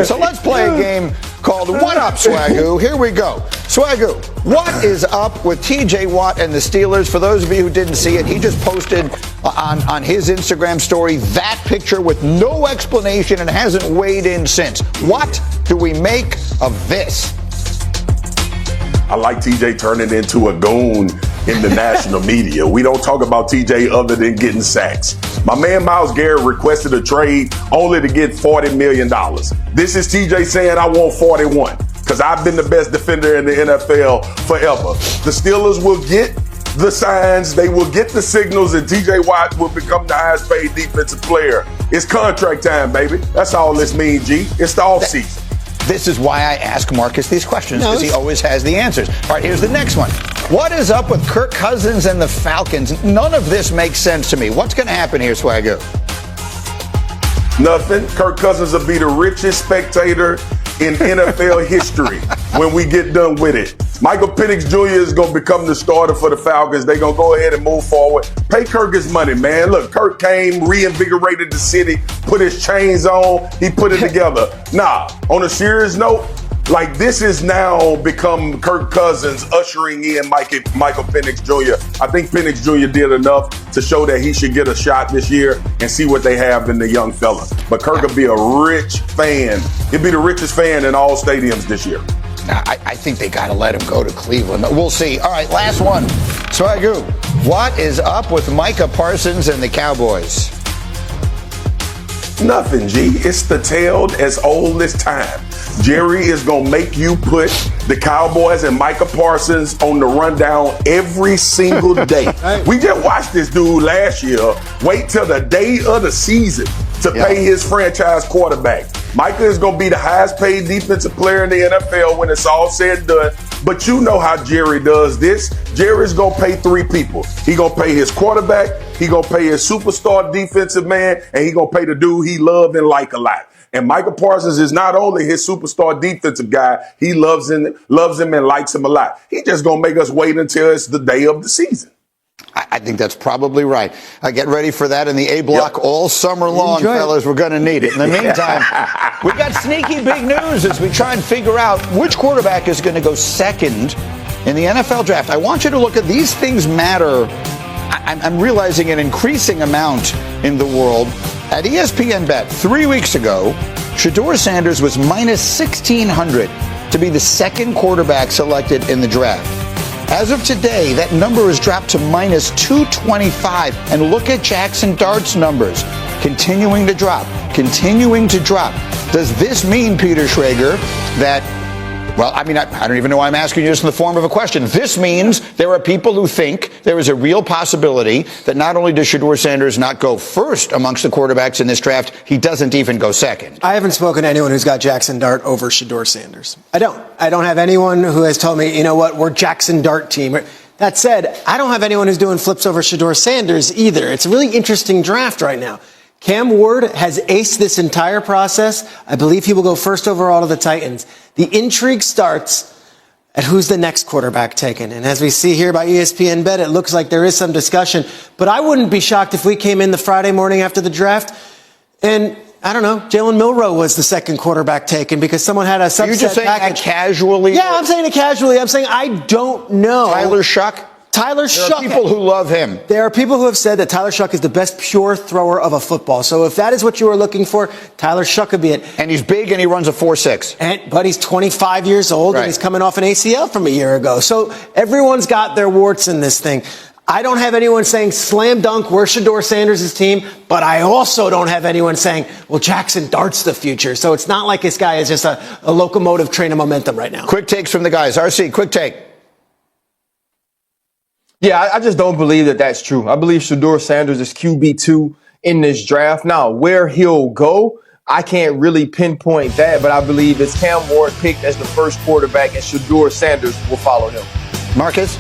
So let's play a game called What Up, Swagoo? Here we go. Swagoo, what is up with TJ Watt and the Steelers? For those of you who didn't see it, he just posted on his Instagram story that picture with no explanation and hasn't weighed in since. What do we make of this? I like TJ turning into a goon in the national media. We don't talk about TJ other than getting sacks. My man Myles Garrett requested a trade only to get $40 million. This is TJ saying I want 41 because I've been the best defender in the NFL forever. The Steelers will get the signs, they will get the signals, and TJ Watt will become the highest paid defensive player. It's contract time, baby. That's all this means, G. It's the offseason. This is why I ask Marcus these questions, because he always has the answers. All right, here's the next one. What is up with Kirk Cousins and the Falcons? None of this makes sense to me. What's going to happen here, Swagoo? Nothing. Kirk Cousins will be the richest spectator in NFL history when we get done with it. Michael Penix Jr. is going to become the starter for the Falcons. They're going to go ahead and move forward. Pay Kirk his money, man. Look, Kirk came, reinvigorated the city, put his chains on, he put it together. Nah, on a serious note, like this is now become Kirk Cousins ushering in Michael Penix Jr. I think Penix Jr. did enough to show that he should get a shot this year and see what they have in the young fella. But Kirk will be a rich fan. He'll be the richest fan in all stadiums this year. I think they got to let him go to Cleveland. We'll see. All right, last one. Swagoo, what is up with Micah Parsons and the Cowboys? Nothing, G. It's the tale as old as time. Jerry is going to make you put the Cowboys and Micah Parsons on the rundown every single day. We just watched this dude last year wait till the day of the season to pay his franchise quarterback. Micah is going to be the highest paid defensive player in the NFL when it's all said and done. But you know how Jerry does this. Jerry's going to pay three people. He going to pay his quarterback, he going to pay his superstar defensive man, and he going to pay the dude he love and like a lot. And Micah Parsons is not only his superstar defensive guy, he loves him and likes him a lot. He just going to make us wait until it's the day of the season. I think that's probably right. Get ready for that in the A block all summer long, fellas. We're going to need it. In the meantime, we got sneaky big news as we try and figure out which quarterback is going to go second in the NFL draft. I want you to look at these things matter. I'm realizing an increasing amount in the world. At ESPN Bet 3 weeks ago, Shedeur Sanders was minus 1,600 to be the second quarterback selected in the draft. As of today, that number has dropped to minus 225. And look at Jackson Dart's numbers. Continuing to drop. Does this mean, Peter Schrager, that, well, I mean, I don't even know why I'm asking you this in the form of a question. This means there are people who think there is a real possibility that not only does Shedeur Sanders not go first amongst the quarterbacks in this draft, he doesn't even go second. I haven't spoken to anyone who's got Jackson Dart over Shedeur Sanders. I don't have anyone who has told me, you know what, we're Jackson Dart team. That said, I don't have anyone who's doing flips over Shedeur Sanders either. It's a really interesting draft right now. Cam Ward has aced this entire process. I believe he will go first overall to the Titans. The intrigue starts at who's the next quarterback taken. And as we see here by ESPN Bet, it looks like there is some discussion. But I wouldn't be shocked if we came in the Friday morning after the draft and, I don't know, Jalen Milroe was the second quarterback taken because someone had a subset You're just saying package. That casually? Yeah, I'm saying it casually. I'm saying I don't know. Tyler Shuck? Tyler There Shuck. are people who love him. There are people who have said that Tyler Shuck is the best pure thrower of a football. So if that is what you are looking for, Tyler Shuck could be it. And he's big and he runs a 4.6. But he's 25 years old and he's coming off an ACL from a year ago. So everyone's got their warts in this thing. I don't have anyone saying slam dunk, we're Shedeur Sanders' team, but I also don't have anyone saying, well, Jackson Dart's the future. So it's not like this guy is just a locomotive train of momentum right now. Quick takes from the guys. RC, quick take. Yeah, I just don't believe that that's true. I believe Shedeur Sanders is QB2 in this draft. Now, where he'll go, I can't really pinpoint that, but I believe it's Cam Ward picked as the first quarterback, and Shedeur Sanders will follow him. Marcus?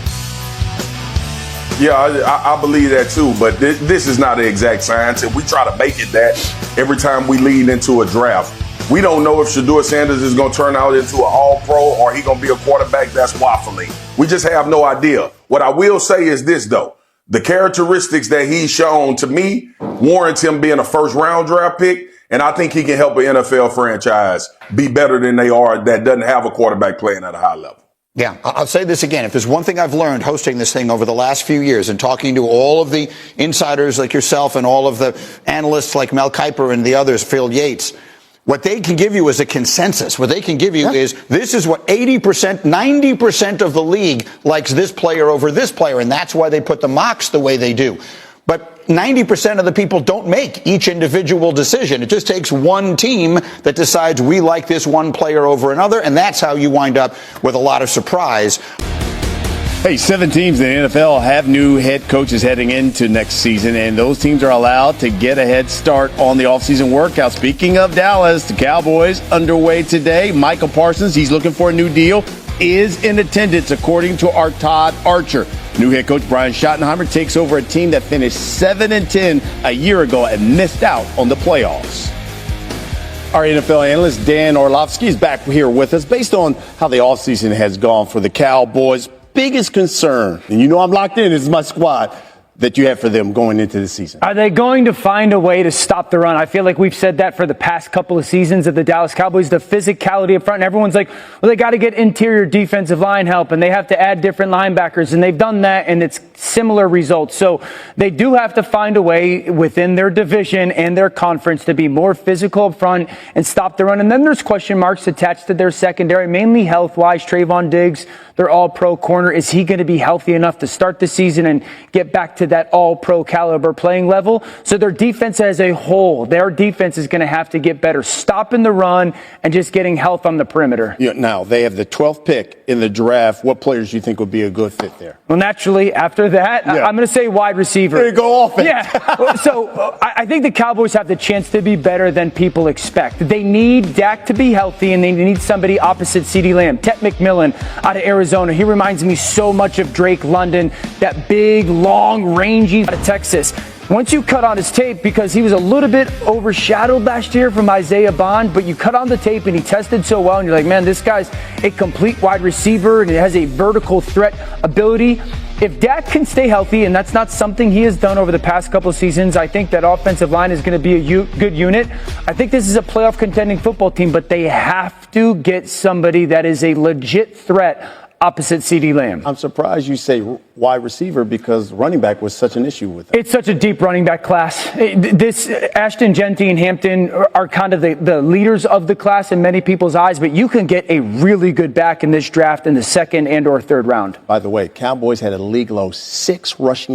Yeah, I believe that too, but this is not an exact science, and we try to make it that every time we lead into a draft. We don't know if Shedeur Sanders is going to turn out into an all-pro or he going to be a quarterback that's waffling. We just have no idea. What I will say is this, though. The characteristics that he's shown to me warrants him being a first-round draft pick. And I think he can help an NFL franchise be better than they are that doesn't have a quarterback playing at a high level. Yeah, I'll say this again. If there's one thing I've learned hosting this thing over the last few years and talking to all of the insiders like yourself and all of the analysts like Mel Kiper and the others, Phil Yates, what they can give you is a consensus. What they can give you is this is what 80%, 90% of the league likes this player over this player, and that's why they put the mocks the way they do. But 90% of the people don't make each individual decision. It just takes one team that decides we like this one player over another, and that's how you wind up with a lot of surprise. Hey, 7 teams in the NFL have new head coaches heading into next season, and those teams are allowed to get a head start on the offseason workout. Speaking of Dallas, the Cowboys underway today. Michael Parsons, he's looking for a new deal, is in attendance, according to our Todd Archer. New head coach Brian Schottenheimer takes over a team that finished 7-10 a year ago and missed out on the playoffs. Our NFL analyst Dan Orlovsky is back here with us. Based on how the offseason has gone for the Cowboys, biggest concern, and you know I'm locked in, is my squad, that you have for them going into the season? Are they going to find a way to stop the run? I feel like we've said that for the past couple of seasons of the Dallas Cowboys, the physicality up front. And everyone's like, well, they got to get interior defensive line help, and they have to add different linebackers, and they've done that, and it's similar results. So they do have to find a way within their division and their conference to be more physical up front and stop the run. And then there's question marks attached to their secondary, mainly health-wise. Trayvon Diggs, their all-pro corner, is he going to be healthy enough to start the season and get back to that all-pro caliber playing level? So their defense as a whole, their defense is going to have to get better, stopping the run and just getting health on the perimeter. Yeah, now, they have the 12th pick in the draft. What players do you think would be a good fit there? Well, naturally, after that, I'm going to say wide receiver. There you go, offense. Yeah. So I think the Cowboys have the chance to be better than people expect. They need Dak to be healthy, and they need somebody opposite CeeDee Lamb. Tet McMillan out of Arizona. He reminds me so much of Drake London, that big, long, rangy out of Texas. Once you cut on his tape, because he was a little bit overshadowed last year from Isaiah Bond, but you cut on the tape and he tested so well, and you're like, man, this guy's a complete wide receiver and he has a vertical threat ability. If Dak can stay healthy, and that's not something he has done over the past couple of seasons, I think that offensive line is going to be a good unit. I think this is a playoff contending football team, but they have to get somebody that is a legit threat opposite CeeDee Lamb. I'm surprised you say wide receiver, because running back was such an issue with them. It's such a deep running back class. This Ashton Genty and Hampton are kind of the leaders of the class in many people's eyes, but you can get a really good back in this draft in the second and or third round. By the way, Cowboys had a league low 6 rushing